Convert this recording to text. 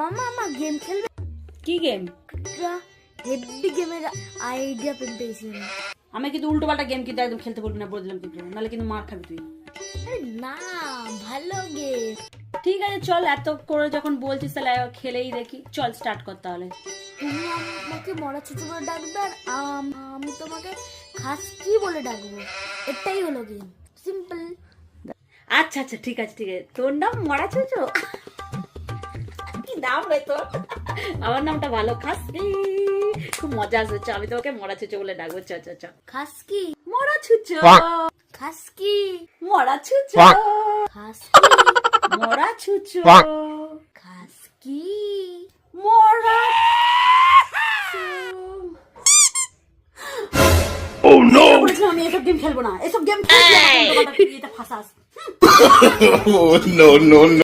মামা আমার গেম খেলবে। কি গেম? হেভি গেমের আইডিয়া পেয়েছি আমি কিন্তু উল্টো পাল্টা গেম কিন্তু একদম খেলতে বলবি না, বলে দিলাম কিন্তু, নাহলে কিন্তু মার খাবি তুই। আরে না, ভালো গেম। ঠিক আছে চল, এত করে যখন বলছিস তাহলে খেলেই দেখি, চল স্টার্ট কর তাহলে। তুমি আমাকে মরা ছুচু বলে ডাকবে আর আমি তোমাকে খাসকি বলে ডাকবো, এটাই হলো গেম, সিম্পল। আচ্ছা আচ্ছা ঠিক আছে ঠিক আছে, তোর নাম মরা চুচু? কি নাম রে তোর? আমার নামটা ভালো, খাসকি। খুব মজা আসবে, চ আমি তোমাকে মরা চুচু বলে ডাকবো। চ চ চ। খাসকি মরা চুচু, খাসকি মরা চুচু, খাসকি মরা চুচু, খাসকি মরা। Oh no! আমি এসব গেম খেলবো না, এসব গেম খেলবো না, ফাঁসাস। Oh no no no!